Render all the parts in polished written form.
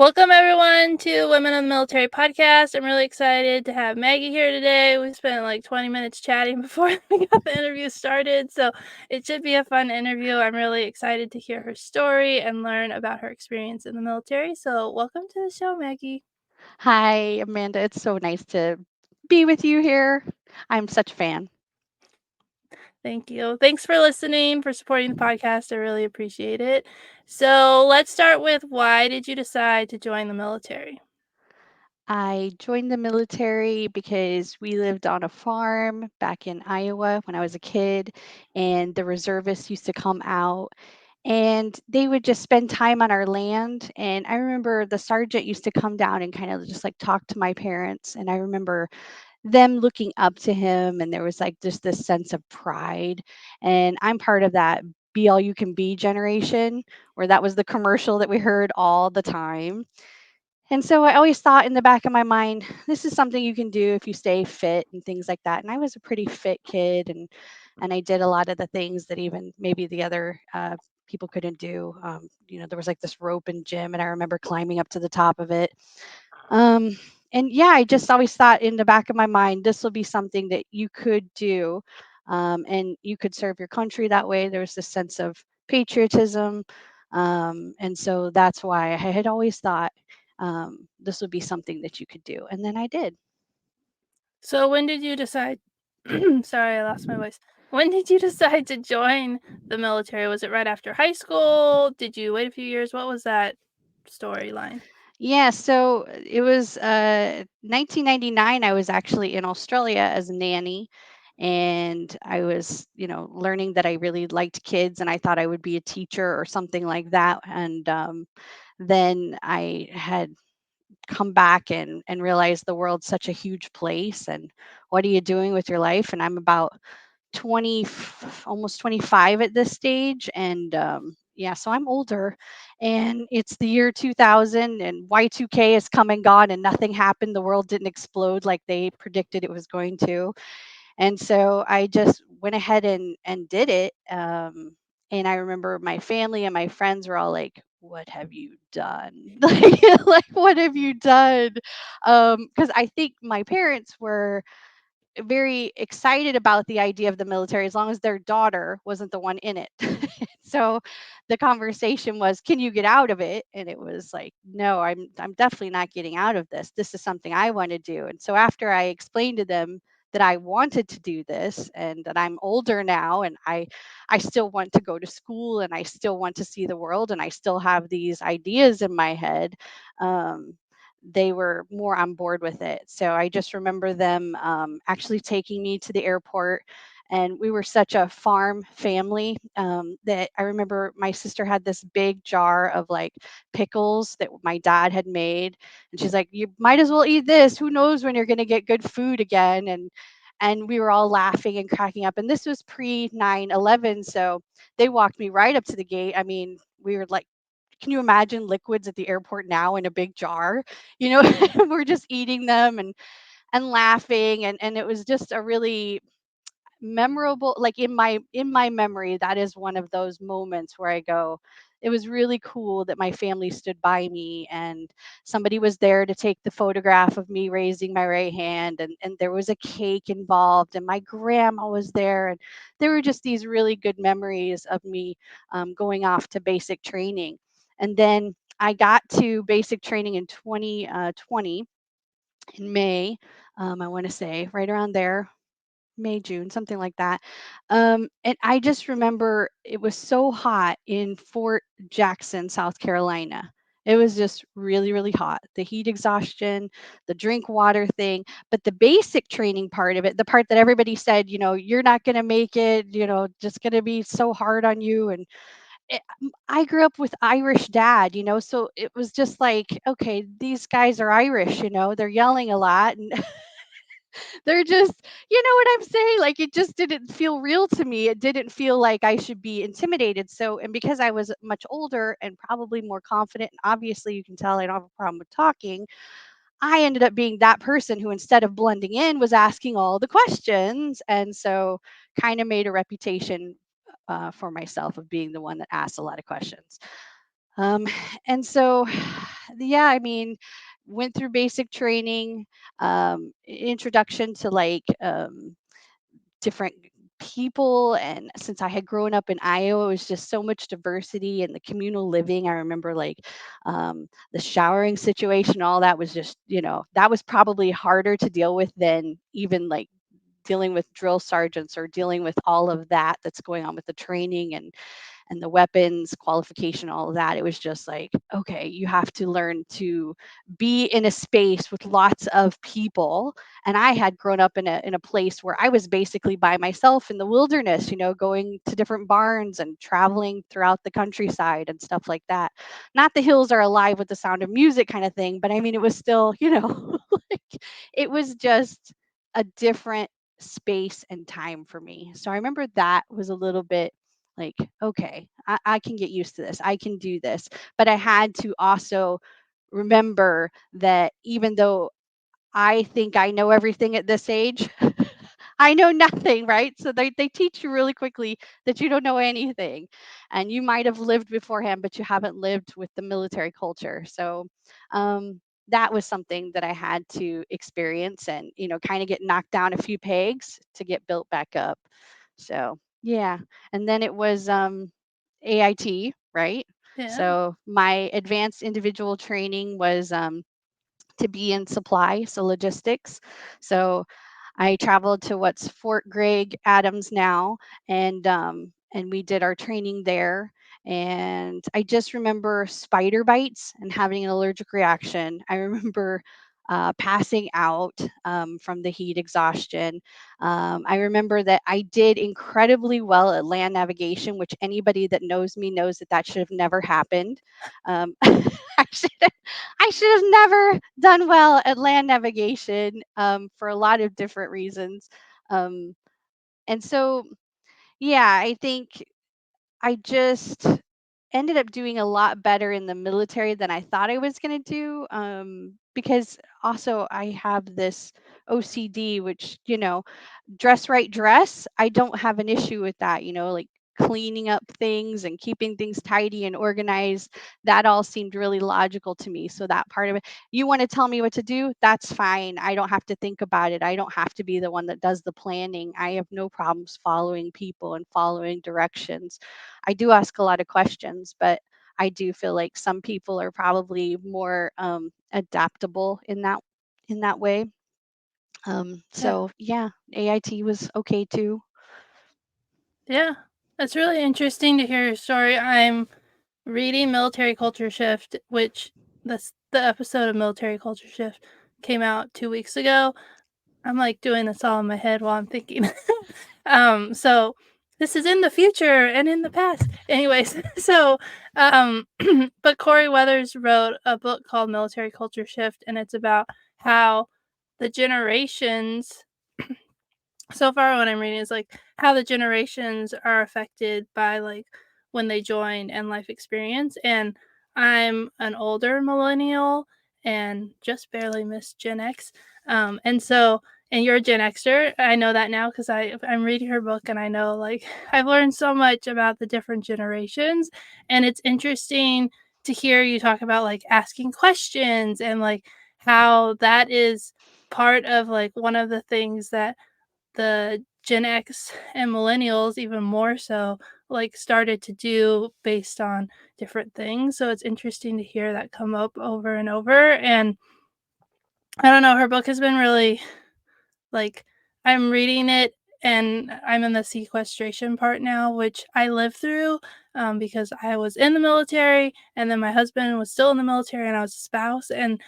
Welcome everyone to Women of the Military podcast. I'm really excited to have Maggie here today. We spent like 20 minutes chatting before we got the interview started, so it should be a fun interview. I'm really excited to hear her story and learn about her experience in the military. So, welcome to the show, Maggie. Hi, Amanda. It's so nice to be with you here. I'm such a fan. Thank you. Thanks for listening, for supporting the podcast. I really appreciate it. So, let's start with why did you decide to join the military? I joined the military because we lived on a farm back in Iowa when I was a kid, and the reservists used to come out and they would just spend time on our land. And I remember the sergeant used to come down and kind of just like talk to my parents. And I remember them looking up to him, and there was like just this sense of pride. And I'm part of that be all you can be generation where that was the commercial that we heard all the time. And so I always thought in the back of my mind, this is something you can do if you stay fit and things like that. And I was a pretty fit kid, and I did a lot of the things that even maybe the other people couldn't do. There was like this rope in gym, and I remember climbing up to the top of it. Um, and yeah, I just always thought in the back of my mind, this will be something that you could do, and you could serve your country that way. There's this sense of patriotism. And so that's why I had always thought this would be something that you could do. And then I did. So when did you decide sorry, I lost my voice. When did you decide to join the military? Was it right after high school? Did you wait a few years? What was that storyline? Yeah, so it was 1999. I was actually in Australia as a nanny, and I was, learning that I really liked kids, and I thought I would be a teacher or something like that. And then I had come back and realized the world's such a huge place, and what are you doing with your life? And I'm about 20, almost 25 at this stage. And yeah, so I'm older, and it's the year 2000, and Y2K has come and gone, and nothing happened. The world didn't explode like they predicted it was going to. And so I just went ahead and did it. And I remember my family and my friends were all like, what have you done? Like, what have you done? Because I think my parents were very excited about the idea of the military as long as their daughter wasn't the one in it. So the conversation was, can you get out of it? And it was like, no, I'm definitely not getting out of this. This is something I want to do. And so after I explained to them that I wanted to do this and that I'm older now, and I still want to go to school, and I still want to see the world, and I still have these ideas in my head, um, they were more on board with it. So I just remember them actually taking me to the airport. And we were such a farm family that I remember my sister had this big jar of like pickles that my dad had made. And she's like, you might as well eat this. Who knows when you're going to get good food again? And we were all laughing and cracking up. And this was pre 9/11. So they walked me right up to the gate. I mean, we were like, can you imagine liquids at the airport now in a big jar? You know, we're just eating them and laughing, and it was just a really memorable, like in my memory, that is one of those moments where I go, it was really cool that my family stood by me, and somebody was there to take the photograph of me raising my right hand, and there was a cake involved, and my grandma was there, and there were just these really good memories of me going off to basic training. And then I got to basic training in 2020 in May. I want to say right around there, May, June, something like that. And I just remember it was so hot in Fort Jackson, South Carolina. It was just really, really hot. The heat exhaustion, the drink water thing, but the basic training part of it, the part that everybody said, you're not going to make it, just going to be so hard on you. And I grew up with Irish dad, so it was just like, okay, these guys are Irish, they're yelling a lot, and they're just, you know what I'm saying? Like, it just didn't feel real to me. It didn't feel like I should be intimidated. So, and because I was much older and probably more confident, and obviously you can tell I don't have a problem with talking, I ended up being that person who, instead of blending in, was asking all the questions. And so, kind of made a reputation for myself of being the one that asked a lot of questions. Um, and so yeah, I mean, went through basic training, introduction to like different people. And since I had grown up in Iowa, it was just so much diversity and the communal living. I remember like the showering situation, all that was just, that was probably harder to deal with than even like dealing with drill sergeants or dealing with all of that that's going on with the training and the weapons qualification, all of that. It was just like, okay, you have to learn to be in a space with lots of people. And I had grown up in a place where I was basically by myself in the wilderness, going to different barns and traveling throughout the countryside and stuff like that. Not the hills are alive with the sound of music kind of thing, but I mean, it was still, like it was just a different space and time for me. So I remember that was a little bit like, okay, I can get used to this. I can do this. But I had to also remember that even though I think I know everything at this age, I know nothing, right? So they teach you really quickly that you don't know anything. And you might have lived beforehand, but you haven't lived with the military culture. So that was something that I had to experience and, kind of get knocked down a few pegs to get built back up. So yeah. And then it was AIT, right? Yeah. So my advanced individual training was to be in supply, so logistics. So I traveled to what's Fort Gregg Adams now, and we did our training there. And I just remember spider bites and having an allergic reaction. I remember passing out from the heat exhaustion. I remember that I did incredibly well at land navigation, which anybody that knows me knows that that should have never happened. I should I should have never done well at land navigation for a lot of different reasons. Um, and so, yeah, I think I just ended up doing a lot better in the military than I thought I was going to do. Because also I have this OCD, which, dress right dress, I don't have an issue with that, like cleaning up things and keeping things tidy and organized. That all seemed really logical to me. So that part of it, you want to tell me what to do, that's fine. I don't have to think about it. I don't have to be the one that does the planning. I have no problems following people and following directions. I do ask a lot of questions, but I do feel like some people are probably more adaptable in that way. Yeah. So yeah, AIT was okay too. Yeah. It's really interesting to hear your story. I'm reading Military Culture Shift, which the episode of Military Culture Shift came out 2 weeks ago. I'm like doing this all in my head while I'm thinking. So this is in the future and in the past. Anyways, so but Corey Weathers wrote a book called Military Culture Shift, and it's about how the generations so far what I'm reading is like how the generations are affected by like when they join and life experience. And I'm an older millennial and just barely missed Gen X. And you're a Gen Xer. I know that now because I'm reading her book and I know like I've learned so much about the different generations. And it's interesting to hear you talk about like asking questions and like how that is part of like one of the things that the Gen X and millennials even more so, like, started to do based on different things, so it's interesting to hear that come up over and over, and I don't know, her book has been really like, I'm reading it and I'm in the sequestration part now, which I lived through, because I was in the military, and then my husband was still in the military, and I was a spouse, and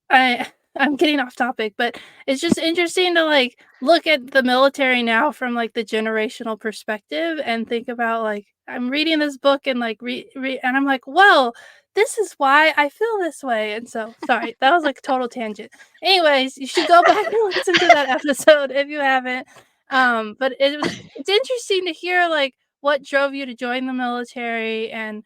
I I'm getting off topic, but it's just interesting to, like, look at the military now from, like, the generational perspective and think about, like, I'm reading this book and, like, and I'm like, "Whoa, this is why I feel this way," and so sorry, that was, like, a total tangent. Anyways, you should go back and listen to that episode if you haven't, but it's interesting to hear, like, what drove you to join the military and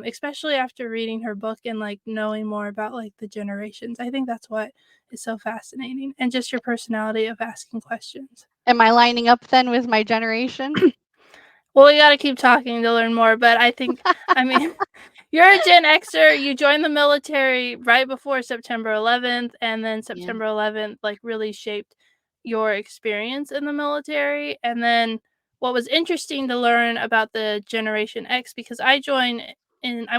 especially after reading her book and like knowing more about like the generations. I think that's what is so fascinating and just your personality of asking questions. Am I lining up then with my generation? Well, we got to keep talking to learn more, but I think, I mean, You're a Gen Xer. You joined the military right before September 11th, and then Yeah, September 11th like really shaped your experience in the military. And then what was interesting to learn about the Generation X, because I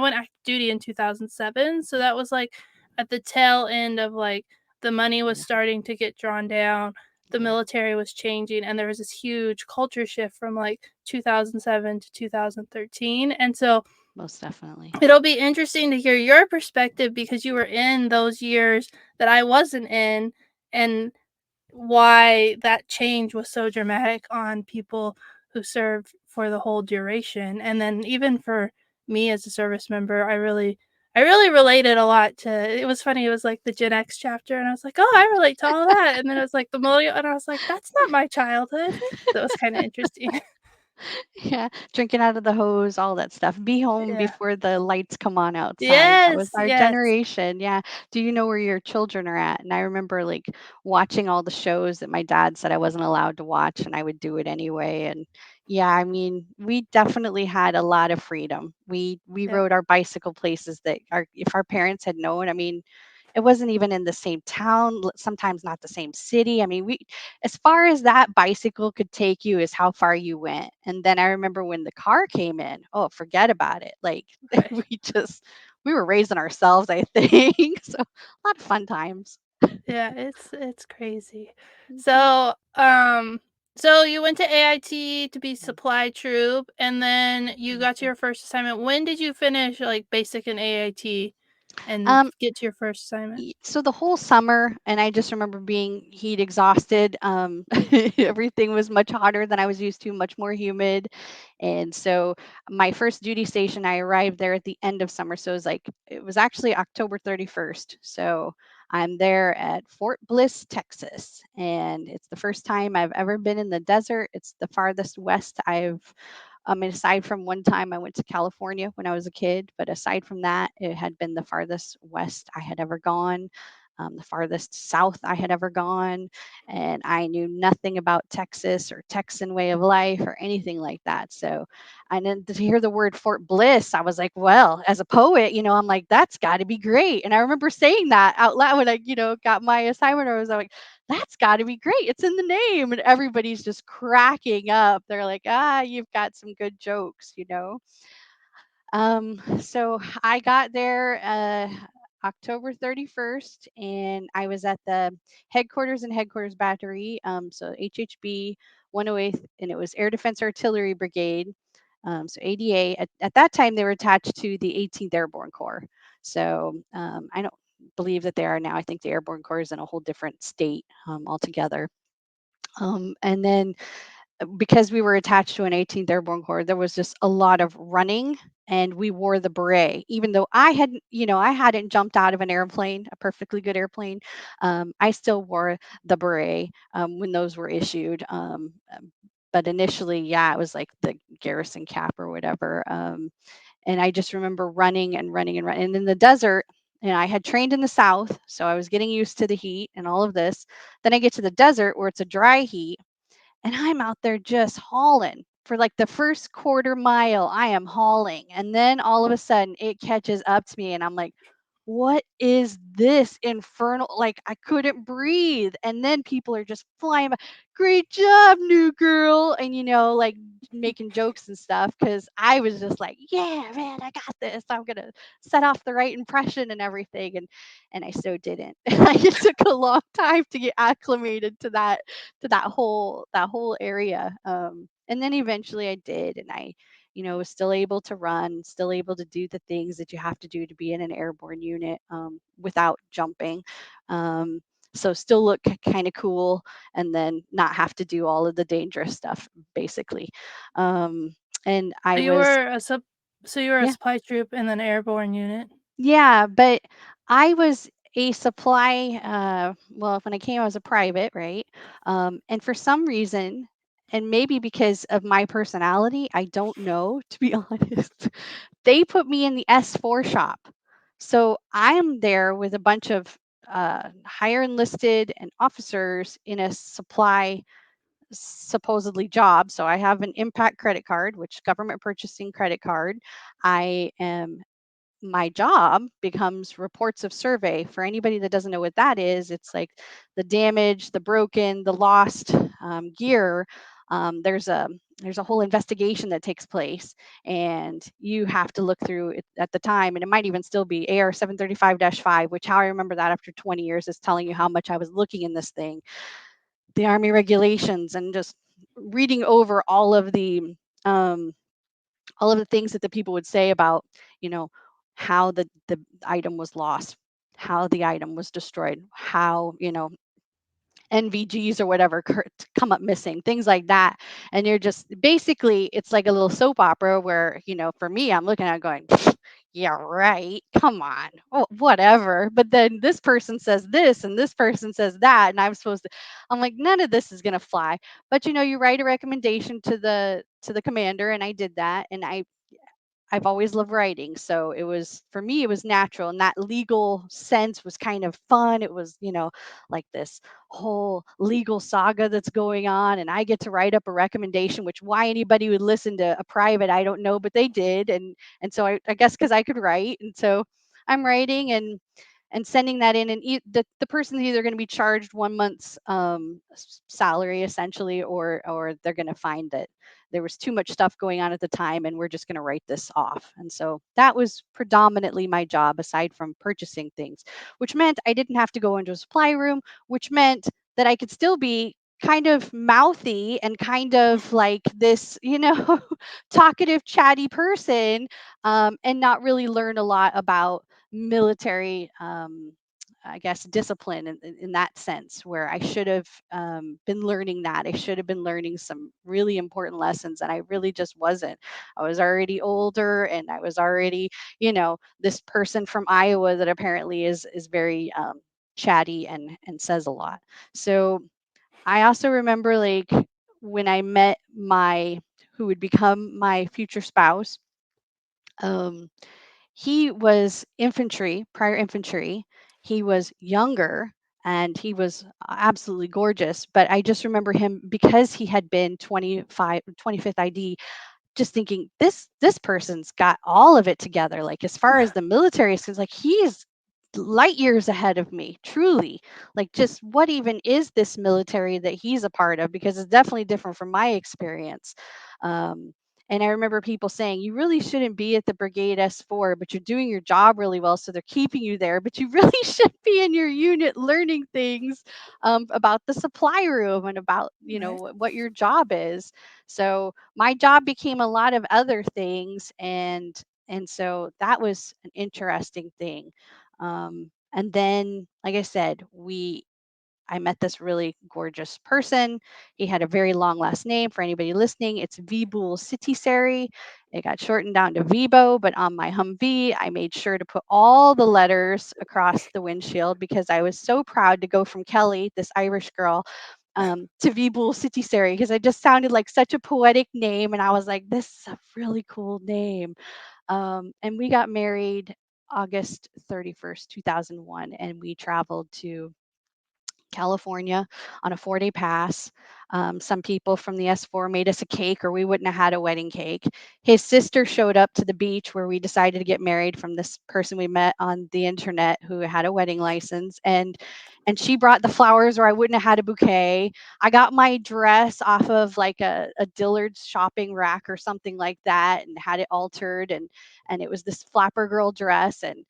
went active duty in 2007, so that was like at the tail end of like the money was yeah, starting to get drawn down, the yeah, military was changing, and there was this huge culture shift from like 2007 to 2013. And so most definitely. it'll be interesting to hear your perspective because you were in those years that I wasn't in, and why that change was so dramatic on people who served for the whole duration. And then even for me as a service member, I really related a lot to it. Was funny, it was like the Gen X chapter and I was like, "Oh, I relate to all that." And then it was like the millennial and I was like, "That's not my childhood." That was kind of interesting. Yeah, drinking out of the hose, all that stuff. Be home Yeah. before the lights come on outside. That was Yes, our yes. generation. Yeah. Do you know where your children are at? And I remember like watching all the shows that my dad said I wasn't allowed to watch, and I would do it anyway. And yeah, I mean, we definitely had a lot of freedom. We Yeah. rode our bicycle places that our if our parents had known, I mean, it wasn't even in the same town, sometimes not the same city. I mean, we as far as that bicycle could take you is how far you went. And then I remember when the car came in, oh, forget about it. Like Right. we were raising ourselves, I think. So a lot of fun times. Yeah, it's crazy. Mhm. So, so you went to AIT to be Yeah. supply troop, and then you got to Mhm. your first assignment. When did you finish like basic and AIT and Um, get to your first assignment? So the whole summer, and I just remember being heat exhausted. Everything was much hotter than I was used to, much more humid. And so my first duty station, I arrived there at the end of summer. So it was actually October 31st. So I'm there at Fort Bliss, Texas. And it's the first time I've ever been in the desert. It's the farthest west and aside from one time I went to California when I was a kid, but aside from that, it had been the farthest west I had ever gone, the farthest south I had ever gone. And I knew nothing about Texas or Texan way of life or anything like that. So, and then to hear the word Fort Bliss, I was like, well, as a poet, I'm like, that's got to be great. And I remember saying that out loud when I got my assignment. I was like, that's got to be great. It's in the name. And everybody's just cracking up. They're like, you've got some good jokes. So I got there October 31st, and I was at the headquarters and headquarters battery. So HHB 108th, and it was Air Defense Artillery Brigade. So ADA. At that time, they were attached to the 18th Airborne Corps. So I don't believe that they are now. I think the Airborne Corps is in a whole different state altogether. And then because we were attached to an 18th Airborne Corps, there was just a lot of running, and we wore the beret. Even though I hadn't jumped out of an airplane, a perfectly good airplane, I still wore the beret when those were issued. But initially, yeah, it was like the garrison cap or whatever. And I just remember running and running and running. And in the desert, and I had trained in the South, so I was getting used to the heat and all of this. Then I get to the desert where it's a dry heat, and I'm out there just hauling for like the first quarter mile. I am hauling. And then all of a sudden it catches up to me and I'm like, what is this infernal? Like I couldn't breathe. And then people are just flying by. Great job, new girl. And like making jokes and stuff. Cause I was just like, yeah, man, I got this. I'm gonna set off the right impression and everything. And I so didn't. Like it took a long time to get acclimated to that whole area. And then eventually I did, and I was still able to run, still able to do the things that you have to do to be in an airborne unit without jumping. Um, so still look kind of cool, and then not have to do all of the dangerous stuff, basically. And So I you was, were a sup so you were a yeah, supply troop in an airborne unit? yeah, but I was a supply, well, when I came, I was a private, right? And for some reason, and maybe because of my personality, I don't know, to be honest, they put me in the S4 shop. So I'm there with a bunch of higher enlisted and officers in a supply supposedly job. So I have an impact credit card, which government purchasing credit card. I am my job becomes reports of survey. For anybody that doesn't know what that is, it's like the damage, the broken, the lost gear. There's a whole investigation that takes place, and you have to look through it at the time, and it might even still be AR 735-5, which, how I remember that after 20 years is telling you how much I was looking in this thing, the Army regulations, and just reading over um, all of the things that the people would say about, you know, how the item was lost, how the item was destroyed, how, NVGs or whatever come up missing, things like that. And you're just basically, it's like a little soap opera where, for me, I'm looking at it going, yeah, right. Come on. Oh, whatever. But then this person says this and this person says that. And I'm like, none of this is going to fly. But, you write a recommendation to the commander. And I did that. And I've always loved writing. So it was, for me, it was natural. And that legal sense was kind of fun. It was, like this whole legal saga that's going on. And I get to write up a recommendation, which why anybody would listen to a private, I don't know, but they did. And so I guess because I could write. And so I'm writing and sending that in, and the person's either going to be charged 1 month's salary essentially, or they're going to find that there was too much stuff going on at the time and we're just going to write this off. And so that was predominantly my job, aside from purchasing things, which meant I didn't have to go into a supply room, which meant that I could still be kind of mouthy and kind of like this, talkative, chatty person, and not really learn a lot about military, I guess, discipline in that sense, where I should have been learning that. I should have been learning some really important lessons, and I really just wasn't. I was already older, and I was already, this person from Iowa that apparently is very chatty and says a lot. So I also remember, like, when I met my who would become my future spouse. Um, he was infantry, prior infantry. He was younger and he was absolutely gorgeous. But I just remember him because he had been 25th ID, just thinking this person's got all of it together. Like, as far as the military is concerned, like, he's light years ahead of me, truly. Like, just what even is this military that he's a part of, because it's definitely different from my experience. um, and I remember people saying, you really shouldn't be at the brigade S4, but you're doing your job really well, so they're keeping you there, but you really should be in your unit learning things about the supply room and about, Right. what your job is. So my job became a lot of other things, and so that was an interesting thing. And then, like I said, I met this really gorgeous person. He had a very long last name. For anybody listening, it's Viboolsittiiseri. It got shortened down to Vibo, but on my Humvee, I made sure to put all the letters across the windshield because I was so proud to go from Kelly, this Irish girl, to Viboolsittiiseri, because it just sounded like such a poetic name. And I was like, this is a really cool name. And we got married August 31st, 2001, and we traveled to California on a 4-day pass. Some people from the S4 made us a cake, or we wouldn't have had a wedding cake. His sister showed up to the beach where we decided to get married, from this person we met on the internet who had a wedding license. And she brought the flowers, or I wouldn't have had a bouquet. I got my dress off of like a Dillard's shopping rack or something like that, and had it altered, and it was this flapper girl dress. And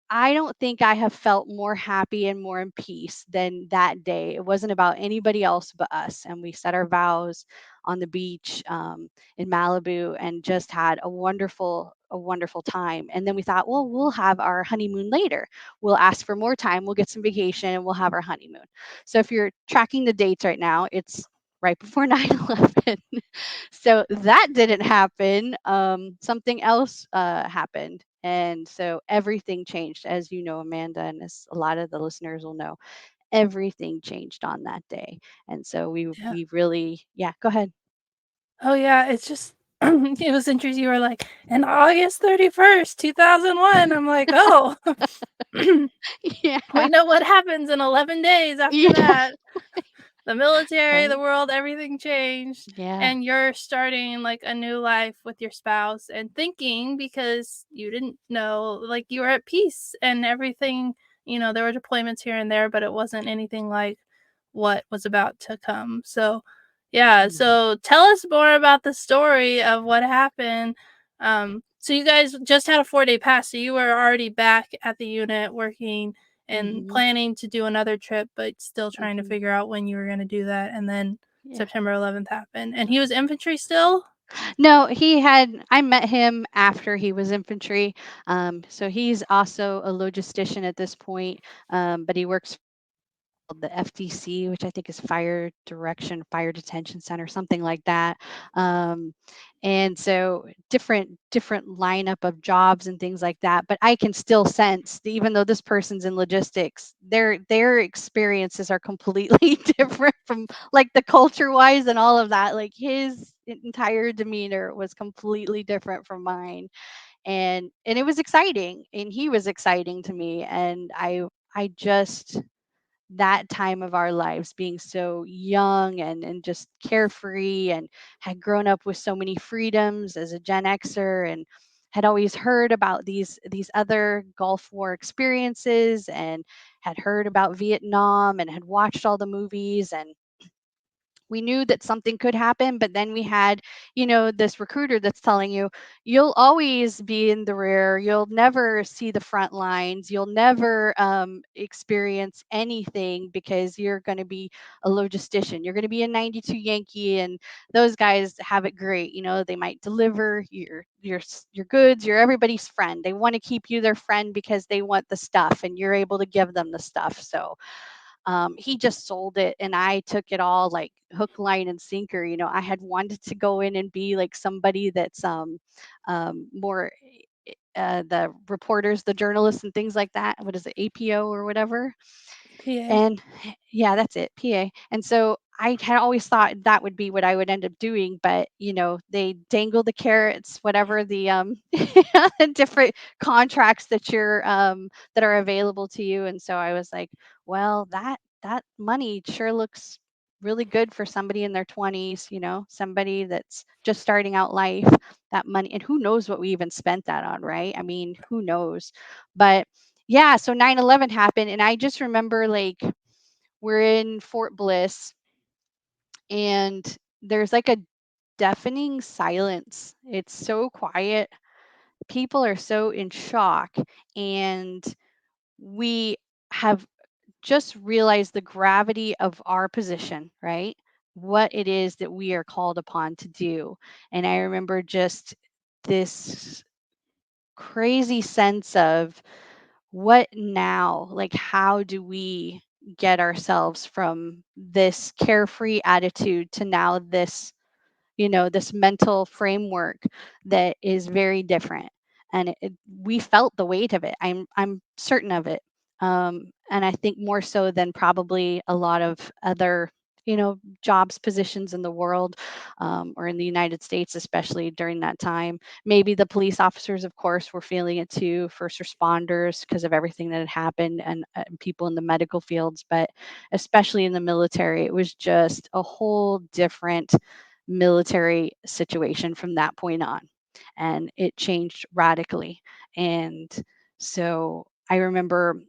I don't think I have felt more happy and more in peace than that day. It wasn't about anybody else but us. And we said our vows on the beach, in Malibu, and just had a wonderful time. And then we thought, well, we'll have our honeymoon later. We'll ask for more time. We'll get some vacation and we'll have our honeymoon. So if you're tracking the dates right now, it's right before 9/11. So that didn't happen. Something else happened. And so everything changed, as you know, Amanda, and as a lot of the listeners will know, everything changed on that day. And so Yeah. we really, yeah, go ahead. Oh, yeah, it's just it was interesting. You were like, "And August 31st, 2001." I'm like, "Oh, Yeah. we know what happens in 11 days after Yeah. that." the military, the Right? world, everything changed, Yeah. and you're starting like a new life with your spouse and thinking because you didn't know, like you were at peace and everything, there were deployments here and there, but it wasn't anything like what was about to come. So, yeah, Mhm. so tell us more about the story of what happened. So you guys just had a 4-day pass, so you were already back at the unit working and Mhm. planning to do another trip, but still trying to Mhm. figure out when you were gonna do that, and then Yeah. September 11th happened, and he was infantry still? No, I met him after he was infantry. So he's also a logistician at this point, but he works called the FDC, which I think is Fire Detention Center, something like that. Um, and so different lineup of jobs and things like that. But I can still sense, even though this person's in logistics, their experiences are completely different from like the culture wise and all of that. Like his entire demeanor was completely different from mine, and it was exciting, and he was exciting to me, and I just that time of our lives being so young and just carefree and had grown up with so many freedoms as a Gen Xer and had always heard about these other Gulf War experiences and had heard about Vietnam and had watched all the movies, and we knew that something could happen, but then we had, this recruiter that's telling you you'll always be in the rear, you'll never see the front lines, you'll never experience anything because you're going to be a logistician, you're going to be a 92 Yankee, and those guys have it great. They might deliver your goods, you're everybody's friend, they want to keep you their friend because they want the stuff and you're able to give them the stuff. So he just sold it, and I took it all like hook, line, and sinker. I had wanted to go in and be like somebody that's more the reporters, the journalists, and things like that. What is it, APO or whatever? PA. And yeah, that's it, PA. And so I had always thought that would be what I would end up doing, but they dangle the carrots, whatever the different contracts that are available to you. And so I was like, well, that money sure looks really good for somebody in their 20s, somebody that's just starting out life, that money. And who knows what we even spent that on, right? I mean, who knows? But yeah, so 9/11 happened, and I just remember like we're in Fort Bliss, and there's like a deafening silence. It's so quiet. People are so in shock, and we have just realized the gravity of our position, right? What it is that we are called upon to do. And I remember just this crazy sense of what now? Like, how do we get ourselves from this carefree attitude to now this mental framework that is very different, and we felt the weight of it. I'm certain of it, and I think more so than probably a lot of other jobs positions in the world, or in the United States, especially during that time. Maybe the police officers, of course, were feeling it too, first responders, because of everything that had happened, and people in the medical fields, but especially in the military, it was just a whole different military situation from that point on. And it changed radically. And so I remember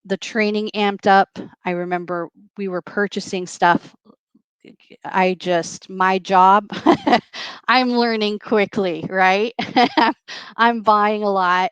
the training amped up. I remember we were purchasing stuff. My job, I'm learning quickly, right? I'm buying a lot.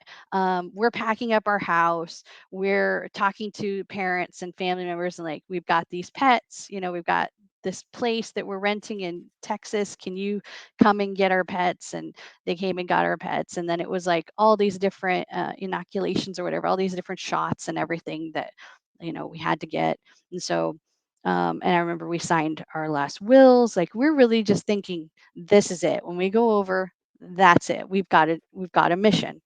We're packing up our house. We're talking to parents and family members, and like, we've got these pets, we've got this place that we're renting in Texas. Can you come and get our pets? And they came and got our pets. And then it was like all these different inoculations or whatever, all these different shots and everything that, we had to get. And so, and I remember we signed our last wills. Like, we're really just thinking, this is it. When we go over, that's it. We've got it. We've got a mission.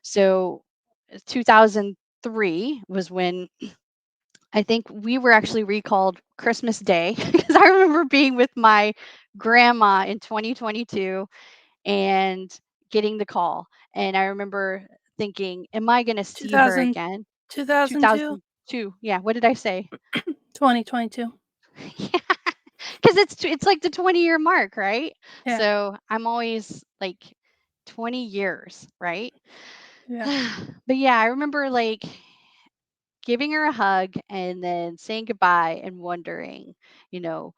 So 2003 was when I think we were actually recalled Christmas Day, because I remember being with my grandma in 2022 and getting the call. And I remember thinking, am I going to see her 2000, again? 2002, 2002. Yeah. What did I say? 2022. Yeah, because it's like the 20-year mark, right? Yeah. So I'm always like 20 years, right? Yeah. But yeah, I remember like giving her a hug and then saying goodbye and wondering, you know,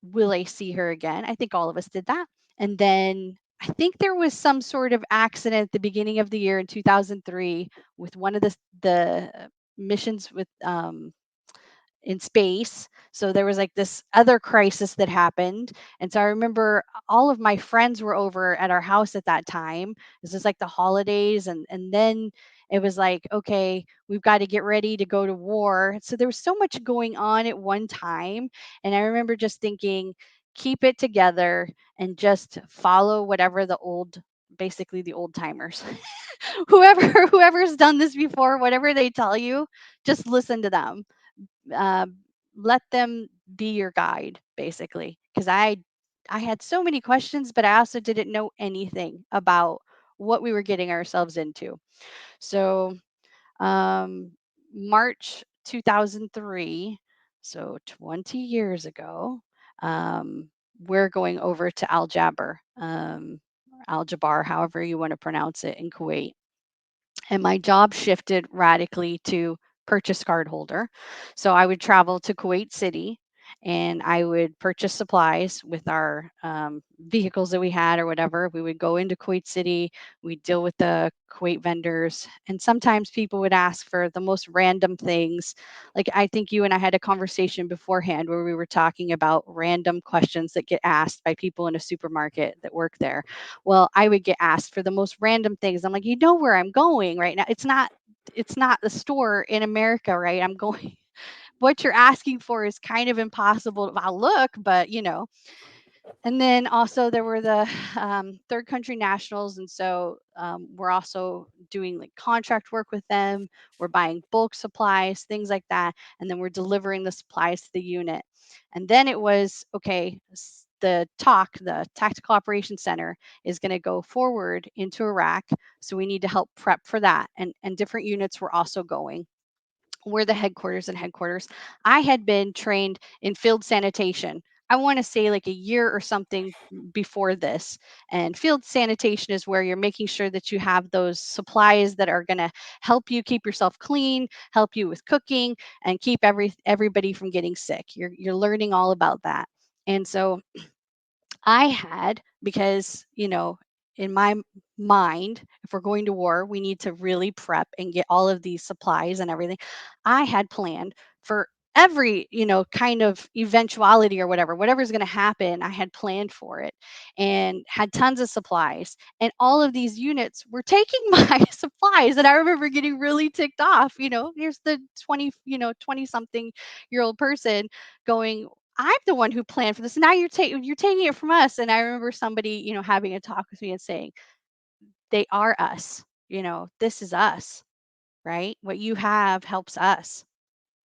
will I see her again? I think all of us did that. And then I think there was some sort of accident at the beginning of the year in 2003 with one of the missions with in space. So there was like this other crisis that happened. And so I remember all of my friends were over at our house at that time. This is like the holidays. And then it was like, okay, we've got to get ready to go to war. So there was so much going on at one time. And I remember just thinking, keep it together and just follow whatever the old, basically the old timers, whoever's done this before, whatever they tell you, just listen to them. uh, Let them be your guide, basically, because I had so many questions, but I also didn't know anything about what we were getting ourselves into. So um, March 2003, so 20 years ago, um, we're going over to Al Jaber, Al Jabar, however you want to pronounce it, in Kuwait. And my job shifted radically to purchase card holder. So I would travel to Kuwait City and I would purchase supplies with our vehicles that we had or whatever. We would go into Kuwait City, we'd deal with the Kuwait vendors, and sometimes people would ask for the most random things. Like I think you and I had a conversation beforehand where we were talking about random questions that get asked by people in a supermarket that work there. Well, I would get asked for the most random things. I'm like, you know where I'm going right now. It's not the store in America, right? I'm going what you're asking for is kind of impossible. I'll look, but and then also there were the third country nationals, and so we're also doing like contract work with them. We're buying bulk supplies, things like that, and then we're delivering the supplies to the unit. And then it was okay. The Tactical Operations Center is going to go forward into Iraq, so we need to help prep for that. And different units were also going. We're the headquarters and headquarters. I had been trained in field sanitation. I want to say like a year or something before this. And field sanitation is where you're making sure that you have those supplies that are going to help you keep yourself clean, help you with cooking, and keep everybody from getting sick. You're learning all about that. And so I had, because, in my mind, if we're going to war, we need to really prep and get all of these supplies and everything. I had planned for every, kind of eventuality or whatever's going to happen. I had planned for it and had tons of supplies. And all of these units were taking my supplies. And I remember getting really ticked off. Here's the 20 something year old person going, I'm the one who planned for this. Now you're taking it from us. And I remember somebody, having a talk with me and saying, they are us. This is us, right? What you have helps us.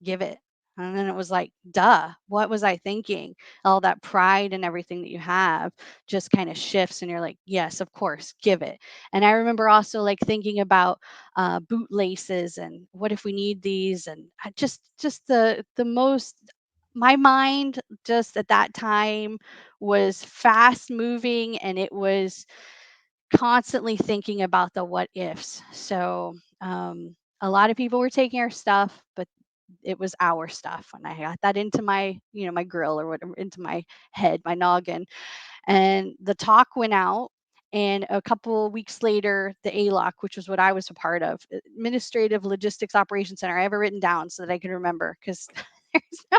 Give it. And then it was like, duh, what was I thinking? All that pride and everything that you have just kind of shifts, and you're like, yes, of course, give it. And I remember also like thinking about boot laces and what if we need these, and just the most. My mind just at that time was fast moving, and it was constantly thinking about the what ifs. So a lot of people were taking our stuff, but it was our stuff. And I got that into my, my grill or whatever, into my head, my noggin. And the talk went out. And a couple of weeks later, the ALOC, which was what I was a part of, Administrative Logistics Operations Center, I have it written down so that I can remember, because there's no,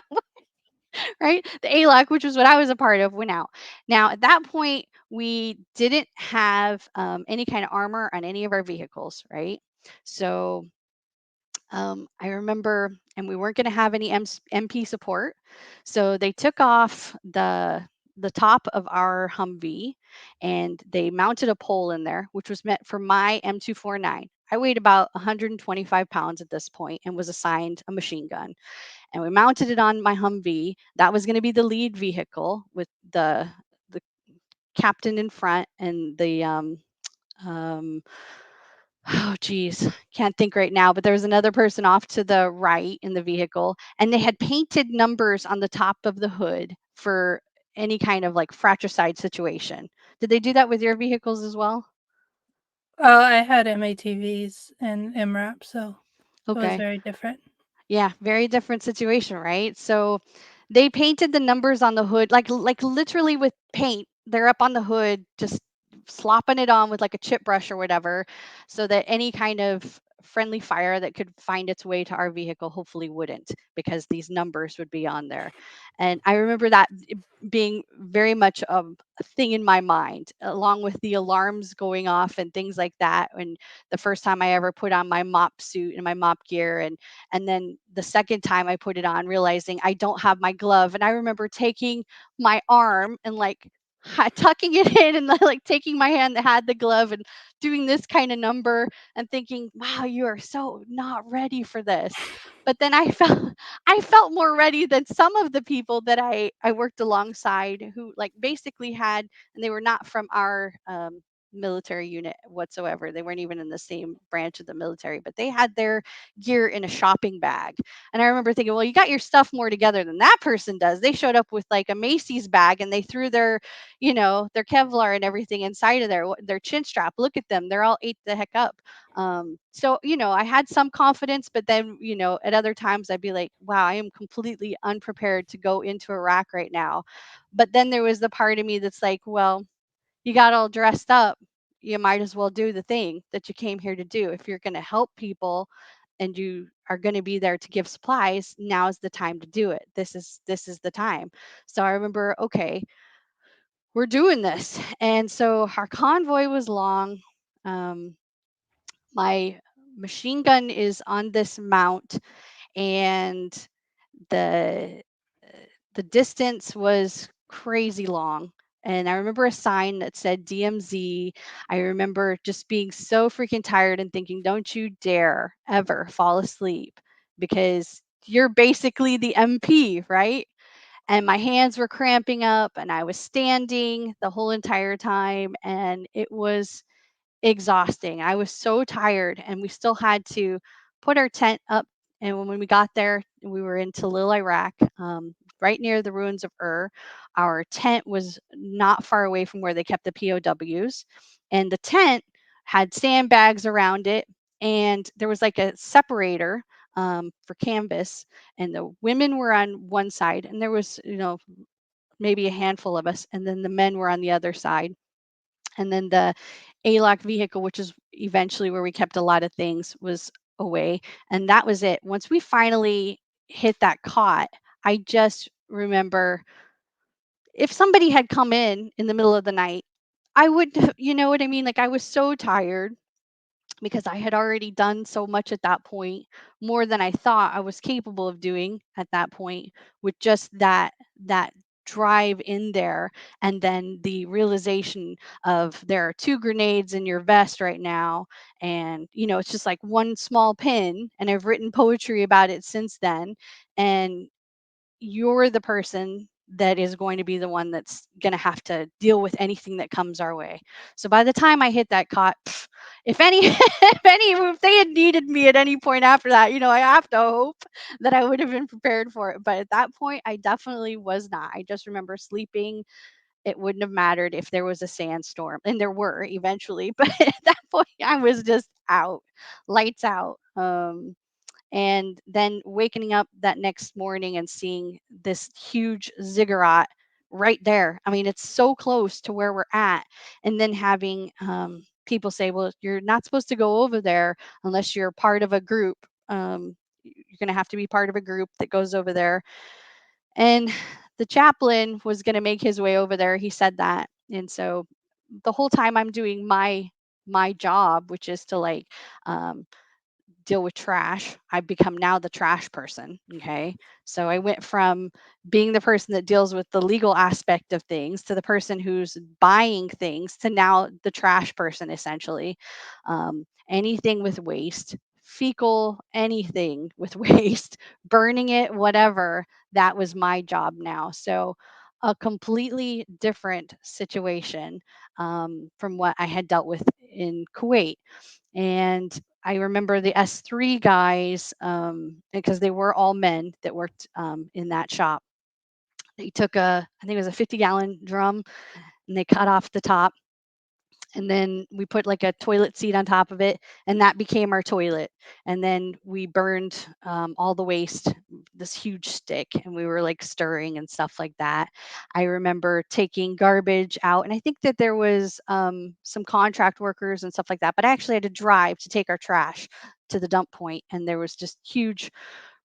right? The ALOC, which was what I was a part of, went out. Now, at that point, we didn't have any kind of armor on any of our vehicles, right? So I remember, and we weren't going to have any MP support, so they took off the top of our Humvee, and they mounted a pole in there, which was meant for my M249. I weighed about 125 pounds at this point and was assigned a machine gun. And we mounted it on my Humvee. That was going to be the lead vehicle with the captain in front and the oh geez, can't think right now, but there was another person off to the right in the vehicle, and they had painted numbers on the top of the hood for any kind of like fratricide situation. Did they do that with your vehicles as well? I had MATVs and MRAP, so it was Okay. very different. Yeah, very different situation, right? So they painted the numbers on the hood like literally with paint. They're up on the hood just slopping it on with like a chip brush or whatever so that any kind of friendly fire that could find its way to our vehicle hopefully wouldn't, because these numbers would be on there. And I remember that being very much a thing in my mind, along with the alarms going off and things like that. And the first time I ever put on my mop suit and my mop gear, and then the second time I put it on, realizing I don't have my glove. And I remember taking my arm and like tucking it in and like taking my hand that had the glove and doing this kind of number and thinking, wow, you are so not ready for this. But then I felt I felt more ready than some of the people that I worked alongside, who like basically had, and they were not from our military unit whatsoever. They weren't even in the same branch of the military, but they had their gear in a shopping bag. And I remember thinking, well, you got your stuff more together than that person does. They showed up with like a Macy's bag and they threw their, their Kevlar and everything inside of their chin strap. Look at them. They're all ate the heck up. So, I had some confidence, but then, at other times I'd be like, wow, I am completely unprepared to go into Iraq right now. But then there was the part of me that's like, well, you got all dressed up, you might as well do the thing that you came here to do. If you're going to help people and you are going to be there to give supplies, now is the time to do it. This is the time. So I remember, okay, we're doing this. And so our convoy was long. Um, my machine gun is on this mount, and the the distance was crazy long. And I remember a sign that said DMZ. I remember just being so freaking tired and thinking, don't you dare ever fall asleep, because you're basically the MP, right? And my hands were cramping up and I was standing the whole entire time, and it was exhausting. I was so tired, and we still had to put our tent up. And when we got there, we were in Talil, Iraq, right near the ruins of Ur. Our tent was not far away from where they kept the POWs, and the tent had sandbags around it, and there was like a separator for canvas, and the women were on one side, and there was, maybe a handful of us, and then the men were on the other side. And then the ALOC vehicle, which is eventually where we kept a lot of things, was away. And that was it. Once we finally hit that cot, I just remember, if somebody had come in the middle of the night, I would, you know what I mean? Like, I was so tired because I had already done so much at that point, more than I thought I was capable of doing at that point, with just that drive in there, and then the realization of there are two grenades in your vest right now, and it's just like one small pin, and I've written poetry about it since then. And you're the person that is going to be the one that's going to have to deal with anything that comes our way. So by the time I hit that cot, if any, if they had needed me at any point after that, I have to hope that I would have been prepared for it. But at that point, I definitely was not. I just remember sleeping. It wouldn't have mattered if there was a sandstorm, and there were eventually. But at that point, I was just out, lights out. And then waking up that next morning and seeing this huge ziggurat right there. I mean, it's so close to where we're at. And then having people say, well, you're not supposed to go over there unless you're part of a group. You're going to have to be part of a group that goes over there. And the chaplain was going to make his way over there. He said that. And so the whole time I'm doing my job, which is to like deal with trash. I've become now the trash person. Okay. So I went from being the person that deals with the legal aspect of things to the person who's buying things to now the trash person, essentially. Anything with waste, fecal, anything with waste, burning it, whatever, that was my job now. So a completely different situation from what I had dealt with in Kuwait. And I remember the S3 guys, because they were all men that worked in that shop. They took I think it was a 50-gallon drum, and they cut off the top, and then we put like a toilet seat on top of it, and that became our toilet. And then we burned all the waste, this huge stick, and we were like stirring and stuff like that. I remember taking garbage out, and I think that there was some contract workers and stuff like that, but I actually had to drive to take our trash to the dump point, and there was just huge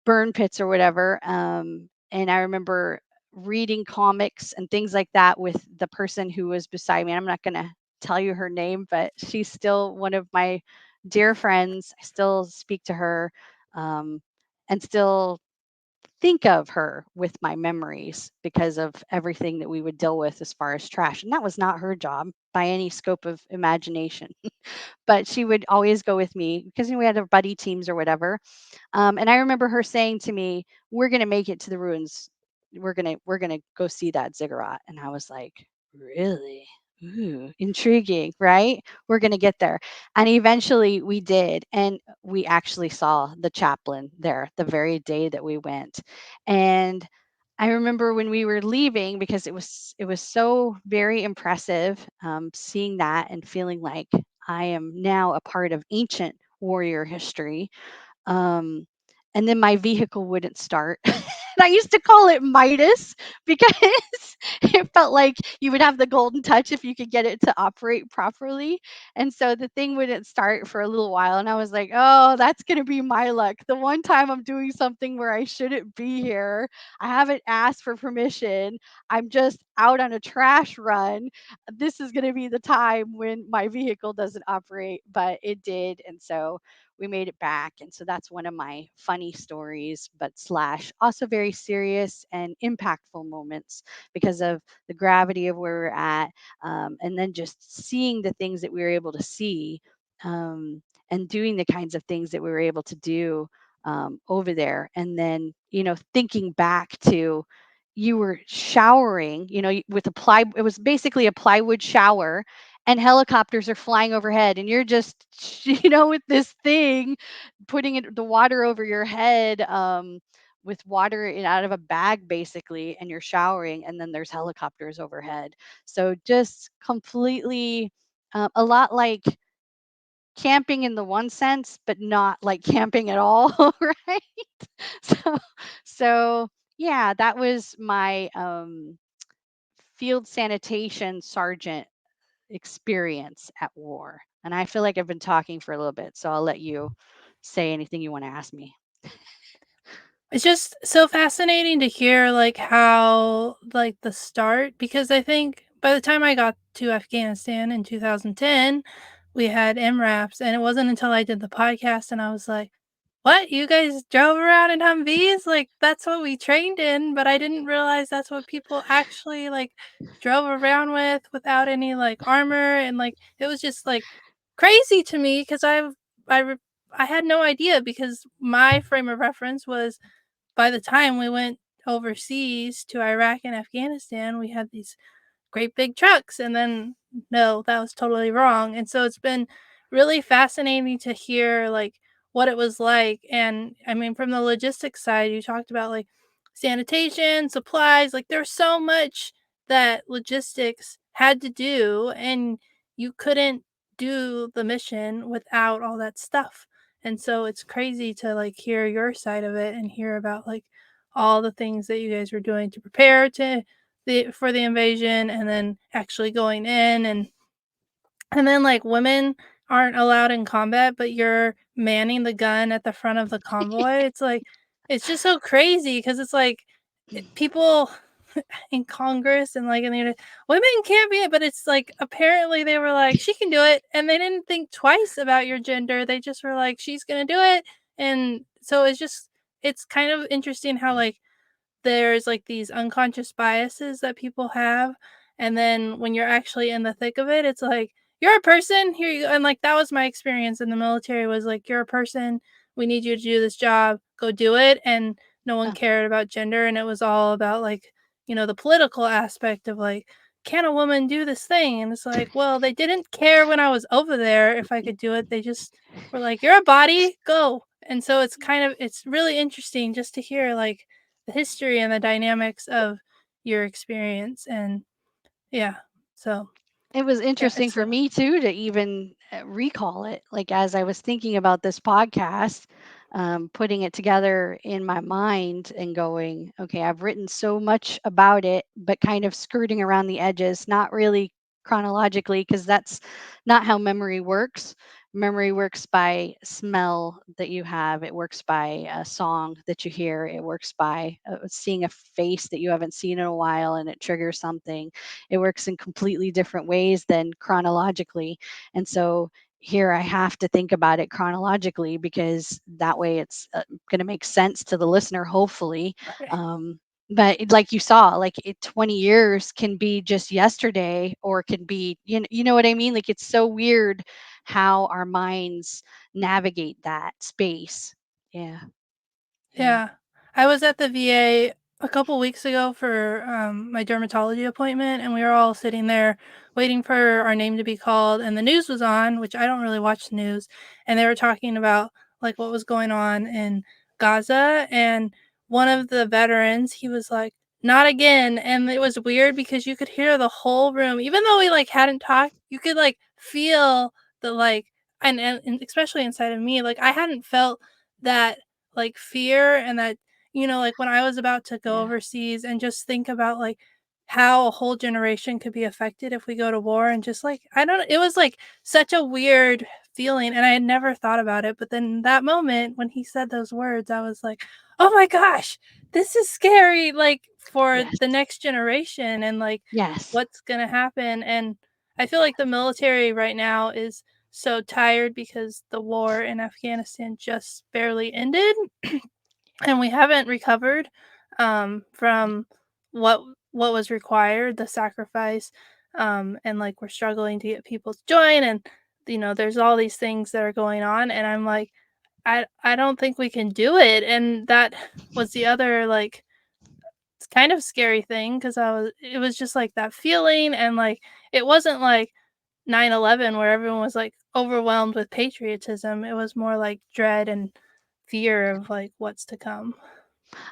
burn pits or whatever. And I remember reading comics and things like that with the person who was beside me. I'm not going to tell you her name, but she's still one of my dear friends. I still speak to her, um, and still think of her with my memories because of everything that we would deal with as far as trash. And that was not her job by any scope of imagination. But she would always go with me because, we had our buddy teams or whatever. And I remember her saying to me, "We're gonna make it to the ruins. We're gonna go see that ziggurat." And I was like, "Really? Ooh, intriguing, right? We're gonna get there." And eventually we did, and we actually saw the chaplain there the very day that we went. And I remember when we were leaving, because it was so very impressive, seeing that and feeling like I am now a part of ancient warrior history. um, and then my vehicle wouldn't start. And I used to call it Midas because it felt like you would have the golden touch if you could get it to operate properly. And so the thing wouldn't start for a little while. And I was like, oh, that's going to be my luck. The one time I'm doing something where I shouldn't be here, I haven't asked for permission, I'm just out on a trash run. This is going to be the time when my vehicle doesn't operate, but it did. And so we made it back. And so that's one of my funny stories, but slash also very serious and impactful moments because of the gravity of where we're at. And then just seeing the things that we were able to see, and doing the kinds of things that we were able to do over there. And then, thinking back to, you were showering, with it was basically a plywood shower, and helicopters are flying overhead, and you're just with this thing, putting the water over your head, with water out of a bag basically, and you're showering, and then there's helicopters overhead. So just completely, a lot like camping in the one sense, but not like camping at all. Right. so so yeah, that was my field sanitation sergeant experience at war. And I feel like I've been talking for a little bit, so I'll let you say anything you want to ask me. It's just so fascinating to hear, like, how, like, the start because I think by the time I got to Afghanistan in 2010, we had MRAPs, and it wasn't until I did the podcast and I was like, "What? You guys drove around in Humvees? Like, that's what we trained in," but I didn't realize that's what people actually, like, drove around with without any, like, armor, and, like, it was just, like, crazy to me 'cause I re I had no idea because my frame of reference was by the time we went overseas to Iraq and Afghanistan, we had these great big trucks, and then no, that was totally wrong, and so it's been really fascinating to hear, like, what it was like, and, I mean, from the logistics side, you talked about, like, sanitation, supplies, like, there's so much that logistics had to do, and you couldn't do the mission without all that stuff, and so it's crazy to, like, hear your side of it and hear about, like, all the things that you guys were doing to prepare to for the invasion and then actually going in and then, like, women aren't allowed in combat, but you're manning the gun at the front of the convoy. It's like it's just so crazy because it's like, people in Congress and, like, in the women can't be it, but it's like, apparently they were like, "She can do it," and they didn't think twice about your gender. They just were like, "She's gonna do it," and so it's kind of interesting how, like, there's, like, these unconscious biases that people have, and then when you're actually in the thick of it, it's like, "You're a person, here you go," and, like, that was my experience in the military was like, "You're a person, we need you to do this job, go do it," and no one Uh, cared about gender, and it was all about, like, the political aspect of, like, can a woman do this thing? And it's like, well, they didn't care when I was over there if I could do it. They just were like, you're a body, go. And so it's kind of it's really interesting just to hear like the history and the dynamics of your experience. And yeah, so It was yeah, interesting it's for me too to even recall it. Like as I was thinking about this podcast, putting it together in my mind and going, okay, I've written so much about it, but kind of skirting around the edges, not really chronologically, because that's not how memory works. Memory works by smell that you have, it works by a song that you hear, it works by seeing a face that you haven't seen in a while and it triggers something. It works in completely different ways than chronologically. And so here I have to think about it chronologically because that way it's going to make sense to the listener, hopefully. okay. But like you saw, like 20 years can be just yesterday or can be, you know what I mean? Like it's so weird how our minds navigate that space. Yeah. Yeah. Yeah. I was at the VA a couple weeks ago for my dermatology appointment, and we were all sitting there waiting for our name to be called. And the news was on, which I don't really watch the news. And they were talking about like what was going on in Gaza. And one of the veterans, he was like, not again. And it was weird because you could hear the whole room, even though we like hadn't talked, you could like feel the like, and especially inside of me, like I hadn't felt that like fear and that like when I was about to go Yeah. overseas and just think about like how a whole generation could be affected if we go to war and just like I don't it was like such a weird feeling and I had never thought about it, but then that moment when he said those words I was like, "Oh my gosh, this is scary like for Yes. the next generation and like Yes. what's going to happen." And I feel like the military right now is so tired because the war in Afghanistan just barely ended and we haven't recovered from what what was required, the sacrifice, and like we're struggling to get people to join, and there's all these things that are going on, and I'm like, I don't think we can do it, and that was the other like it's kind of scary thing because it was just like that feeling, and like it wasn't like 9/11 where everyone was like overwhelmed with patriotism. It was more like dread and fear of like what's to come.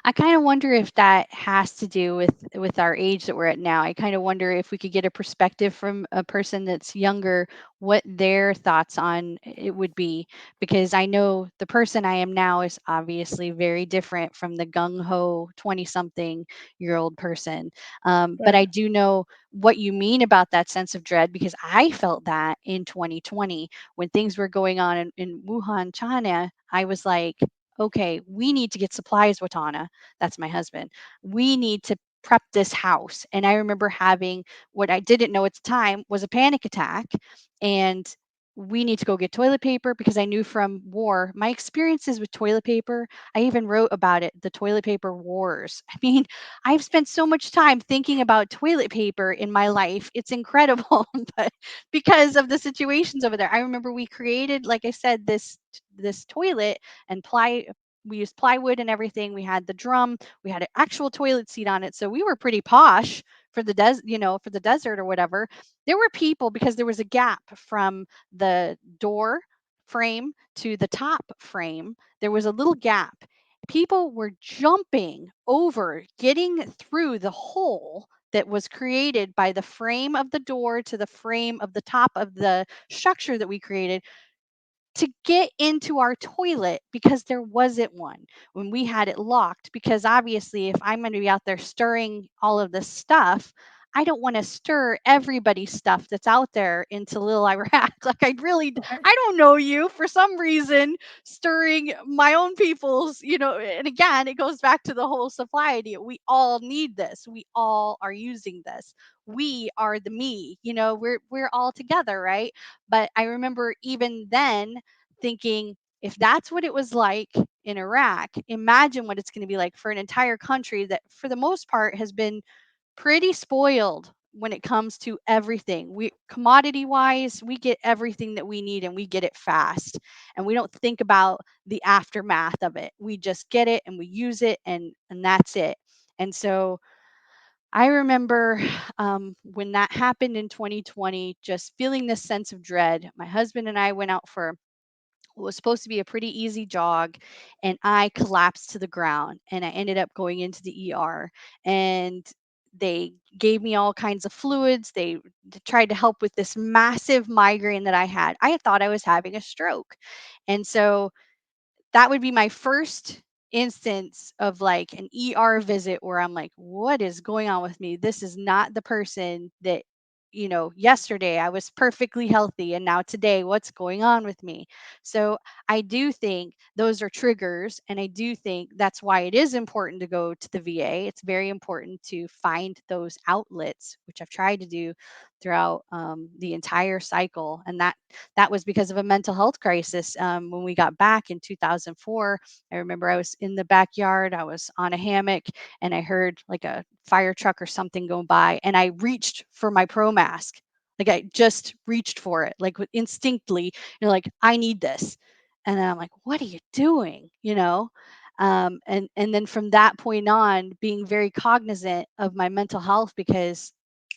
I kind of wonder if that has to do with our age that we're at now. I kind of wonder if we could get a perspective from a person that's younger, what their thoughts on it would be, because I know the person I am now is obviously very different from the gung ho 20-something-year-old person. But Right. I do know what you mean about that sense of dread because I felt that in 2020 when things were going on in Wuhan, China. I was like, okay, we need to get supplies, Watana. That's my husband. We need to prep this house. And I remember having what I didn't know at the time was a panic attack. And we need to go get toilet paper because I knew from war, my experiences with toilet paper, I even wrote about it, the toilet paper wars. I mean, I've spent so much time thinking about toilet paper in my life. It's incredible, but because of the situations over there, I remember we created, like I said, this toilet and we used plywood and everything. We had the drum, we had an actual toilet seat on it. So we were pretty posh for the for the desert or whatever. There were people because there was a gap from the door frame to the top frame. There was a little gap. People were jumping over, getting through the hole that was created by the frame of the door to the frame of the top of the structure that we created to get into our toilet because there wasn't one when we had it locked. Because obviously, if I'm going to be out there stirring all of this stuff, I don't want to stir everybody's stuff that's out there into little Iraq. Like, Right. I don't know you for some reason, stirring my own people's, and again, it goes back to the whole supply idea. We all need this. We all are using this. We are the me, we're all together, right? But I remember even then thinking, if that's what it was like in Iraq, imagine what it's going to be like for an entire country that, for the most part, has been pretty spoiled when it comes to everything. We commodity wise, we get everything that we need and we get it fast. And we don't think about the aftermath of it. We just get it and we use it and that's it. And so I remember when that happened in 2020, just feeling this sense of dread. My husband and I went out for what was supposed to be a pretty easy jog, and I collapsed to the ground and I ended up going into the ER. And they gave me all kinds of fluids. They tried to help with this massive migraine that I had. I thought I was having a stroke. And so that would be my first instance of like an ER visit where I'm like, what is going on with me? This is not the person that, yesterday I was perfectly healthy and now today what's going on with me? So I do think those are triggers. And I do think that's why it is important to go to the VA. It's very important to find those outlets, which I've tried to do throughout the entire cycle. And that was because of a mental health crisis. When we got back in 2004, I remember I was in the backyard, I was on a hammock, and I heard like a fire truck or something going by, and I reached for my pro mask. Like I just reached for it, like instinctively, like I need this. And then I'm like, what are you doing? And then from that point on, being very cognizant of my mental health, because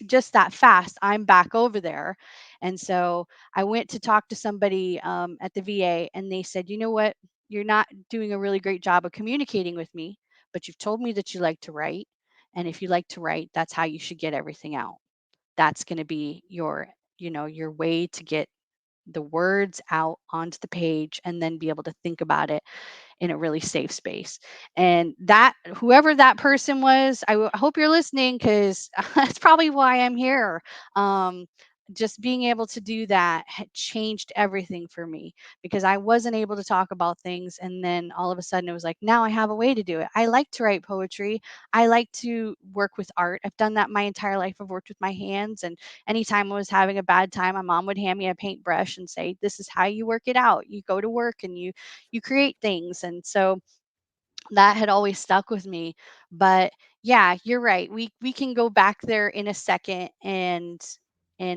just that fast, I'm back over there. And so I went to talk to somebody at the VA, and they said, you know what? You're not doing a really great job of communicating with me, but you've told me that you like to write. And if you like to write, that's how you should get everything out. That's going to be your way to get the words out onto the page and then be able to think about it in a really safe space. And that, whoever that person was, hope you're listening, because that's probably why I'm here. um, just being able to do that had changed everything for me, because I wasn't able to talk about things, and then all of a sudden it was like, now I have a way to do it. I like to write poetry. I like to work with art. I've done that my entire life. I've worked with my hands, and anytime I was having a bad time, my mom would hand me a paintbrush and say, this is how you work it out. You go to work and you create things. And so that had always stuck with me. But yeah, you're right. We can go back there in a second, and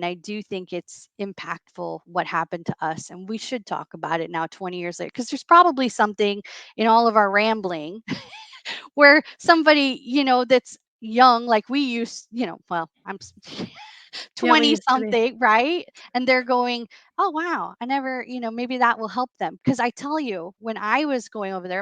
I do think it's impactful what happened to us, and we should talk about it now 20 years later, because there's probably something in all of our rambling where somebody, that's young like we used, well, I'm Yeah, we 20 used to be. something, right? And they're going, oh, wow, I never, maybe that will help them. Because I tell you, when I was going over there,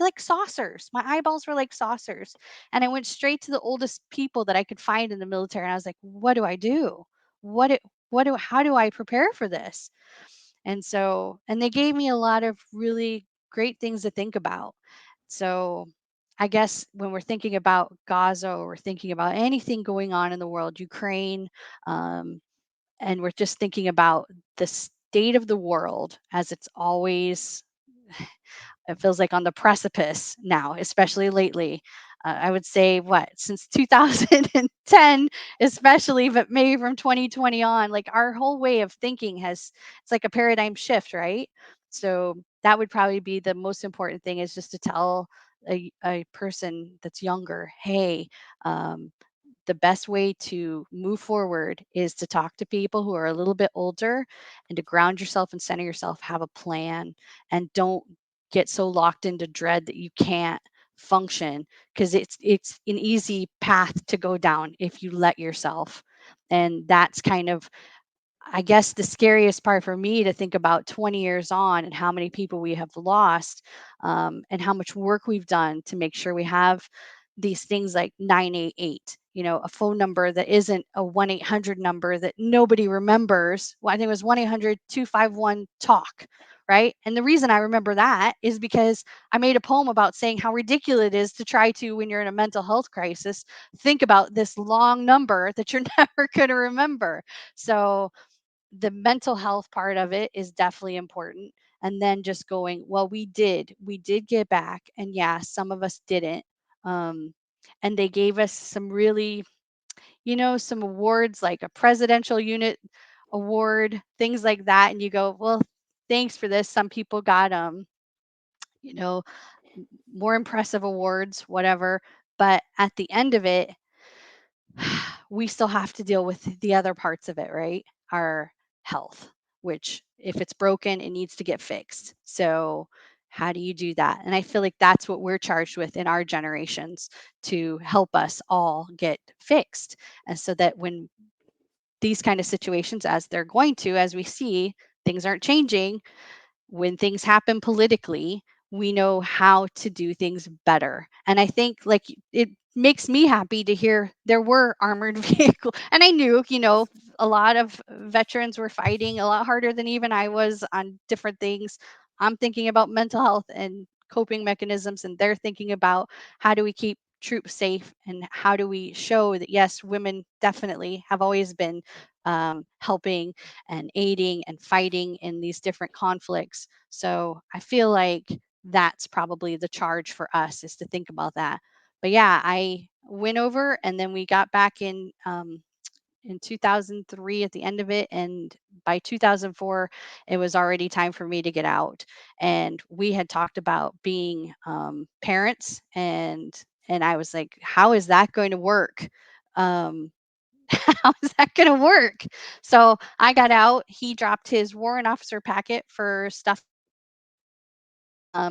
like saucers, my eyeballs were like saucers. And I went straight to the oldest people that I could find in the military. And I was like, what do I do? How do I prepare for this? And they gave me a lot of really great things to think about. So I guess when we're thinking about Gaza, or we're thinking about anything going on in the world, Ukraine, um, and we're just thinking about the state of the world as it's always, it feels like on the precipice now, especially lately. I would say what, since 2010, especially, but maybe from 2020 on, like our whole way of thinking it's like a paradigm shift, right? So that would probably be the most important thing, is just to tell a person that's younger, hey, um, the best way to move forward is to talk to people who are a little bit older, and to ground yourself and center yourself, have a plan, and don't get so locked into dread that you can't function, because it's an easy path to go down if you let yourself. And that's kind of, I guess, the scariest part for me, to think about 20 years on and how many people we have lost, and how much work we've done to make sure we have these things like 988, a phone number that isn't a 1-800 number that nobody remembers. Well, I think it was 1-800-251-TALK, right? And the reason I remember that is because I made a poem about saying how ridiculous it is to try to, when you're in a mental health crisis, think about this long number that you're never going to remember. So the mental health part of it is definitely important. And then just going, well, we did get back, and yeah, some of us didn't. um and they gave us some really, some awards, like a presidential unit award, things like that, and you go, well, thanks for this. Some people got you know more impressive awards, whatever. But at the end of it, we still have to deal with the other parts of it, right? Our health, which if it's broken, it needs to get fixed. So How do you do that? And I feel like that's what we're charged with in our generations, to help us all get fixed. And so that when these kind of situations, as they're going to, as we see, things aren't changing, when things happen politically, we know how to do things better. And I think, like, it makes me happy to hear there were armored vehicles. And I knew, a lot of veterans were fighting a lot harder than even I was on different things. I'm thinking about mental health and coping mechanisms, and they're thinking about how do we keep troops safe, and how do we show that, yes, women definitely have always been helping and aiding and fighting in these different conflicts. So I feel like that's probably the charge for us, is to think about that. But yeah, I went over, and then we got back in 2003 at the end of it, and by 2004 it was already time for me to get out. And we had talked about being parents, and I was like, how is that going to work? um, how is that going to work? So I got out. He dropped his warrant officer packet for stuff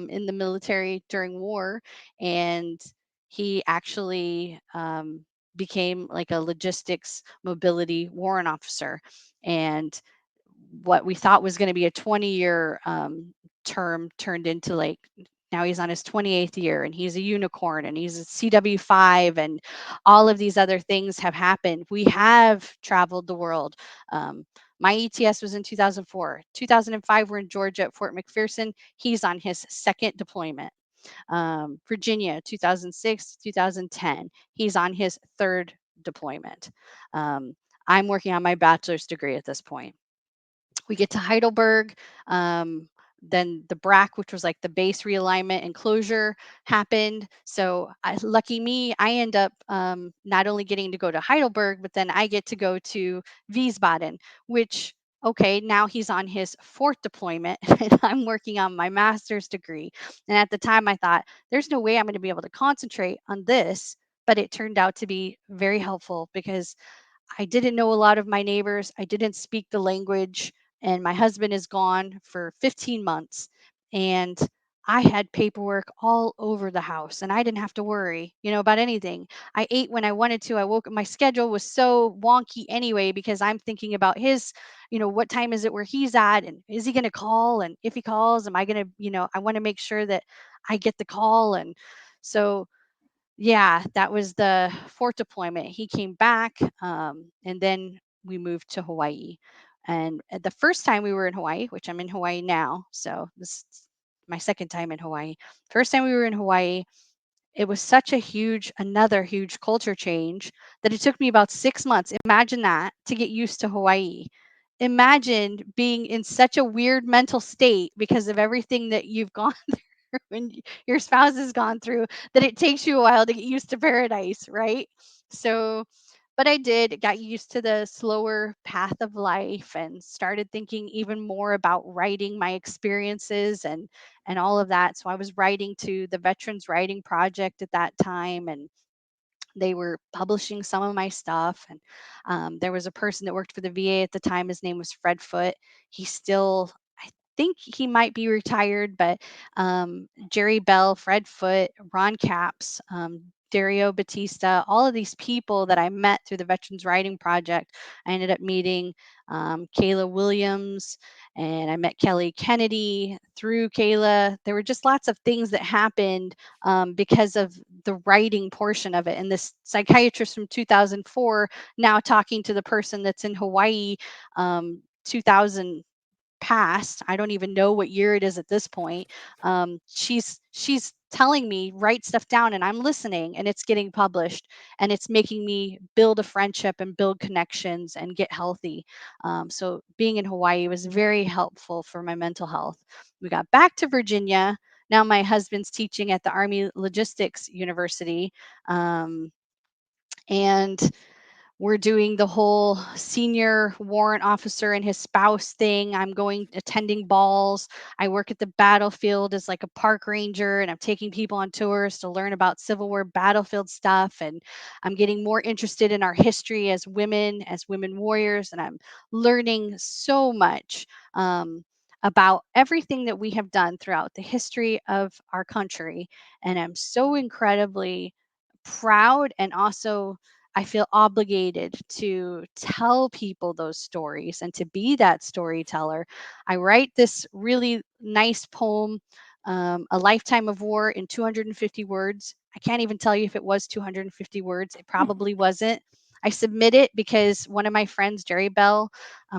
in the military during war, and he actually became like a logistics mobility warrant officer. And what we thought was going to be a 20-year term turned into, like, now he's on his 28th year, and he's a unicorn, and he's a CW5, and all of these other things have happened. We have traveled the world. My ETS was in 2004. 2005, we're in Georgia at Fort McPherson. He's on his second deployment. Virginia, 2006, 2010. He's on his third deployment. Um, I'm working on my bachelor's degree at this point. We get to Heidelberg. Then the BRAC, which was like the base realignment and closure, happened. So lucky me, I end up not only getting to go to Heidelberg, but then I get to go to Wiesbaden, which, okay, now he's on his fourth deployment and I'm working on my master's degree. And at the time I thought, there's no way I'm going to be able to concentrate on this. But it turned out to be very helpful, because I didn't know a lot of my neighbors. I didn't speak the language, and my husband is gone for 15 months. And I had paperwork all over the house, and I didn't have to worry, about anything. I ate when I wanted to. I woke up, my schedule was so wonky anyway, because I'm thinking about his, what time is it where he's at, and is he going to call? And if he calls, am I going to, I want to make sure that I get the call. And so yeah, that was the fourth deployment. He came back, and then we moved to Hawaii. And the first time we were in Hawaii, which I'm in Hawaii now, so this is my second time in Hawaii. First time we were in Hawaii, it was such another huge culture change, that it took me about 6 months. Imagine that, to get used to Hawaii. Imagine being in such a weird mental state because of everything that you've gone when your spouse has gone through, that it takes you a while to get used to paradise, right? So, but I did got used to the slower path of life, and started thinking even more about writing my experiences and all of that. So I was writing to the Veterans Writing Project at that time, and they were publishing some of my stuff. And there was a person that worked for the VA at the time. His name was Fred Foote. He still, I think he might be retired, but Jerry Bell, Fred Foote, Ron Capps, Dario Batista, all of these people that I met through the Veterans Writing Project. I ended up meeting Kayla Williams, and I met Kelly Kennedy through Kayla. There were just lots of things that happened because of the writing portion of it. And this psychiatrist from 2004, now talking to the person that's in Hawaii, 2000 past. I don't even know what year it is at this point. She's telling me, write stuff down, and I'm listening, and it's getting published, and it's making me build a friendship and build connections and get healthy. So being in Hawaii was very helpful for my mental health. We got back to Virginia. Now my husband's teaching at the Army Logistics University, and we're doing the whole senior warrant officer and his spouse thing. I'm going attending balls. I work at the battlefield as like a park ranger, and I'm taking people on tours to learn about Civil War battlefield stuff. And I'm getting more interested in our history as women warriors, and I'm learning so much. about everything that we have done throughout the history of our country. And I'm so incredibly proud, and also I feel obligated to tell people those stories and to be that storyteller. I write this really nice poem, A Lifetime of War in 250 words. I can't even tell you if it was 250 words. It probably wasn't. I submit it because one of my friends, Jerry Bell,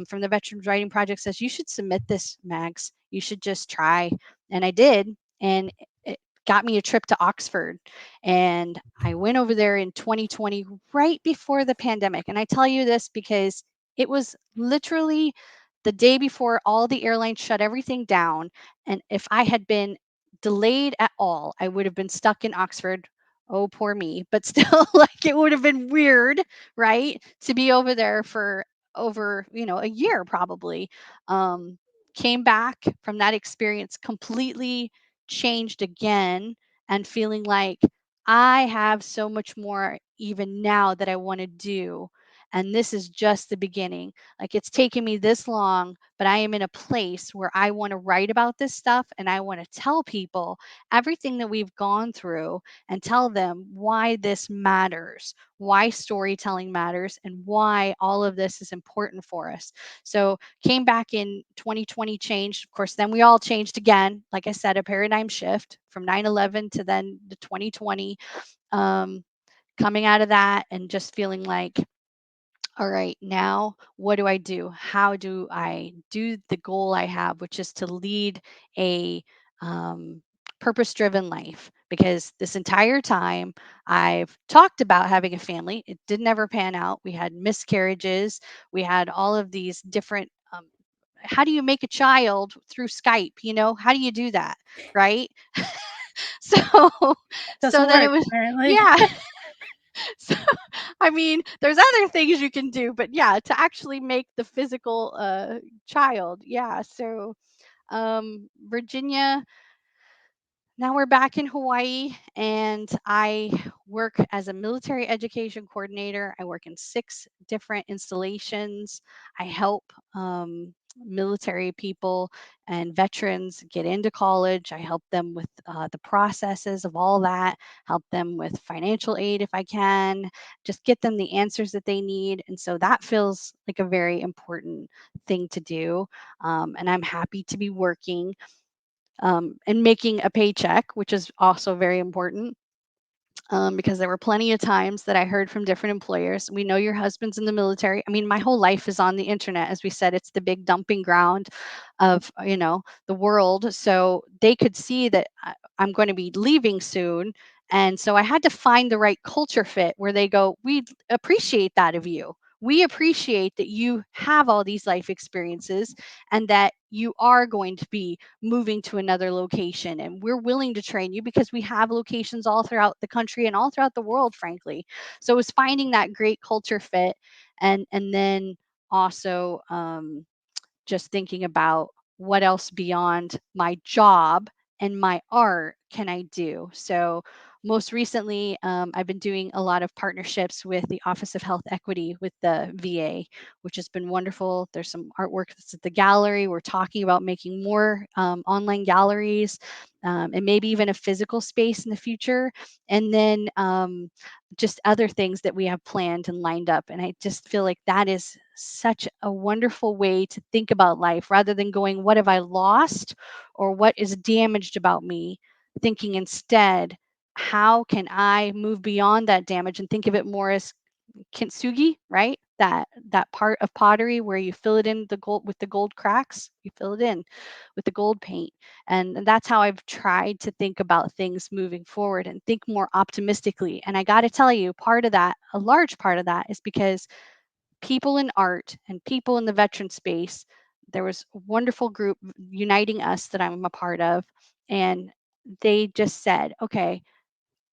from the Veterans Writing Project, says, "You should submit this, Mags. You should just try." And I did. And it got me a trip to Oxford. And I went over there in 2020, right before the pandemic. And I tell you this because it was literally the day before all the airlines shut everything down. And if I had been delayed at all, I would have been stuck in Oxford. Oh, poor me. But still, like, it would have been weird, right? To be over there for over, a year probably. Um, Came back from that experience completely changed again, and feeling like I have so much more even now that I want to do. And this is just the beginning. Like, it's taken me this long, but I am in a place where I want to write about this stuff, and I want to tell people everything that we've gone through and tell them why this matters, why storytelling matters, and why all of this is important for us. So, came back in 2020, changed. Of course, then we all changed again. Like I said, a paradigm shift from 9/11 to then the 2020. Um, Coming out of that and just feeling like, all right, now what do I do? How do I do the goal I have, which is to lead a purpose driven life? Because this entire time I've talked about having a family, it didn't ever pan out. We had miscarriages, we had all of these different. How do you make a child through Skype? How do you do that? Right. So, so Doesn't then it work was, apparently. yeah. So, I mean, there's other things you can do, but yeah, to actually make the physical child. Yeah. So, Virginia, now we're back in Hawaii, and I work as a military education coordinator. I work in 6 different installations. I help military people and veterans get into college. I help them with the processes of all that, help them with financial aid if I can, just get them the answers that they need. And so that feels like a very important thing to do. And I'm happy to be working and making a paycheck, which is also very important. Because there were plenty of times that I heard from different employers, "We know your husband's in the military." I mean, my whole life is on the internet. As we said, it's the big dumping ground of, the world. So they could see that I'm going to be leaving soon. And so I had to find the right culture fit where they go, "We appreciate that of you. We appreciate that you have all these life experiences and that you are going to be moving to another location, and we're willing to train you because we have locations all throughout the country and all throughout the world, frankly." So it was finding that great culture fit, and then also just thinking about what else beyond my job and my art can I do. So most recently, I've been doing a lot of partnerships with the Office of Health Equity with the VA, which has been wonderful. There's some artwork that's at the gallery. We're talking about making more online galleries, and maybe even a physical space in the future. And then just other things that we have planned and lined up. And I just feel like that is such a wonderful way to think about life, rather than going, "What have I lost?" or "What is damaged about me?" Thinking instead, how can I move beyond that damage and think of it more as kintsugi, right? That part of pottery where you fill it in the gold with the gold cracks, you fill it in with the gold paint. And that's how I've tried to think about things moving forward and think more optimistically. And I got to tell you, part of that, a large part of that, is because people in art and people in the veteran space, there was a wonderful group uniting us that I'm a part of, and they just said, "Okay,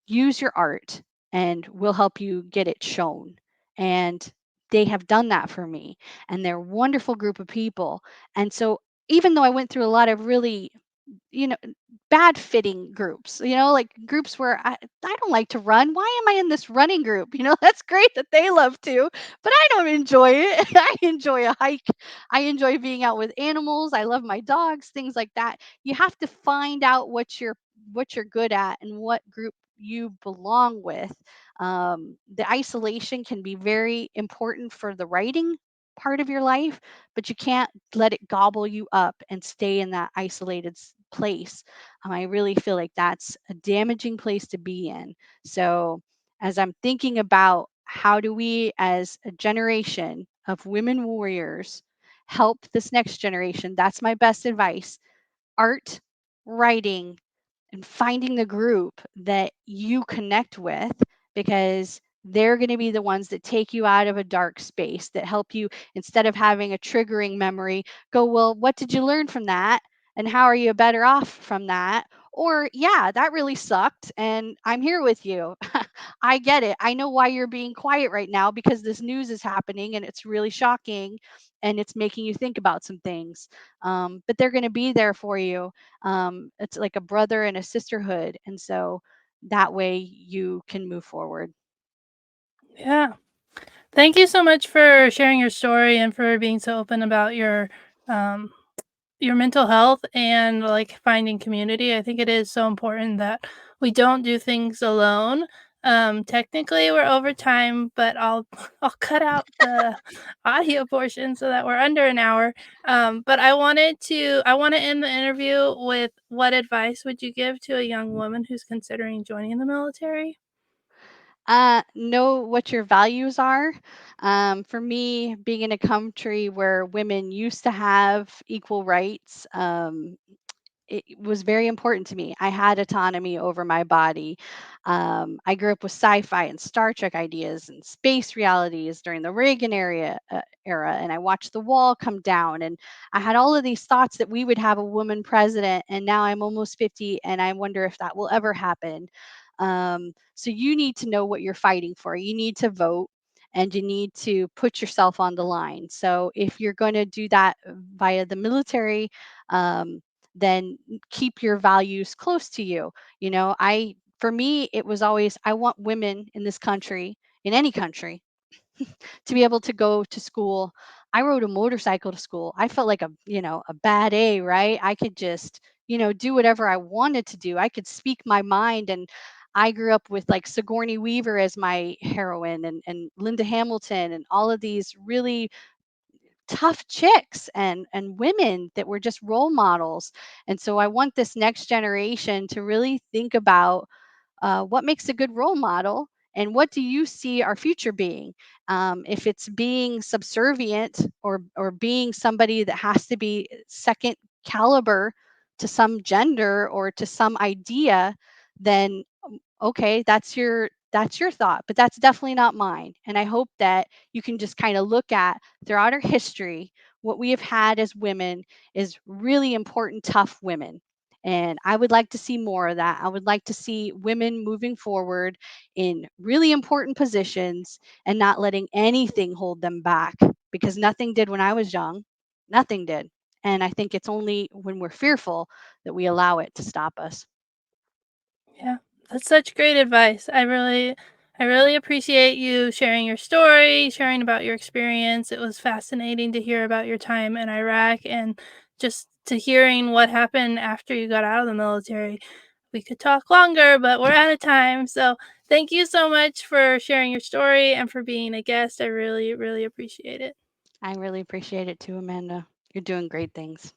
use your art and we'll help you get it shown." And they have done that for me. And they're a wonderful group of people. And so even though I went through a lot of really, you know, bad fitting groups, like groups where I don't like to run. Why am I in this running group? That's great that they love to, but I don't enjoy it. I enjoy a hike. I enjoy being out with animals. I love my dogs, things like that. You have to find out what you're good at and what group you belong with. The isolation can be very important for the writing part of your life, but you can't let it gobble you up and stay in that isolated place. I really feel like that's a damaging place to be in. So, as I'm thinking about how do we, as a generation of women warriors, help this next generation, that's my best advice. Art, writing, and finding the group that you connect with, because they're going to be the ones that take you out of a dark space, that help you, instead of having a triggering memory, go, well, what did you learn from that? And how are you better off from that? Or, yeah, that really sucked. And I'm here with you. I get it. I know why you're being quiet right now, because this news is happening and it's really shocking and it's making you think about some things. But they're going to be there for you. It's like a brother and a sisterhood, and so that way you can move forward. Yeah. Thank you so much for sharing your story and for being so open about um your mental health and like finding community. I think it is so important that we don't do things alone. Technically we're over time, but I'll I'll cut out the audio portion so that we're under an hour. But I want to end the interview with, what advice would you give to a young woman who's considering joining the military? Know what your values are. For me, being in a country where women used to have equal rights, it was very important to me. I had autonomy over my body. I grew up with sci-fi and Star Trek ideas and space realities during the Reagan era, and I watched the wall come down. And I had all of these thoughts that we would have a woman president. And now I'm almost 50, and I wonder if that will ever happen. So you need to know what you're fighting for. You need to vote. And you need to put yourself on the line. So, if you're going to do that via the military, um, then keep your values close to you. For me, it was always, I want women in this country, in any country, to be able to go to school. I rode a motorcycle to school. I felt like a bad A, right? I could just, do whatever I wanted to do. I could speak my mind. And I grew up with like Sigourney Weaver as my heroine, and Linda Hamilton, and all of these really tough chicks and women that were just role models. And so I want this next generation to really think about, what makes a good role model, and what do you see our future being. If it's being subservient, or being somebody that has to be second caliber to some gender or to some idea, then okay, that's your thought, but that's definitely not mine. And I hope that you can just kind of look at, throughout our history, what we have had as women is really important, tough women. And I would like to see more of that. I would like to see women moving forward in really important positions and not letting anything hold them back, because nothing did when I was young. Nothing did. And I think it's only when we're fearful that we allow it to stop us. Yeah, that's such great advice. I really appreciate you sharing your story, sharing about your experience. It was fascinating to hear about your time in Iraq and just to hearing what happened after you got out of the military. We could talk longer, but we're out of time. So, thank you so much for sharing your story and for being a guest. I really, really appreciate it. I really appreciate it too, Amanda. You're doing great things.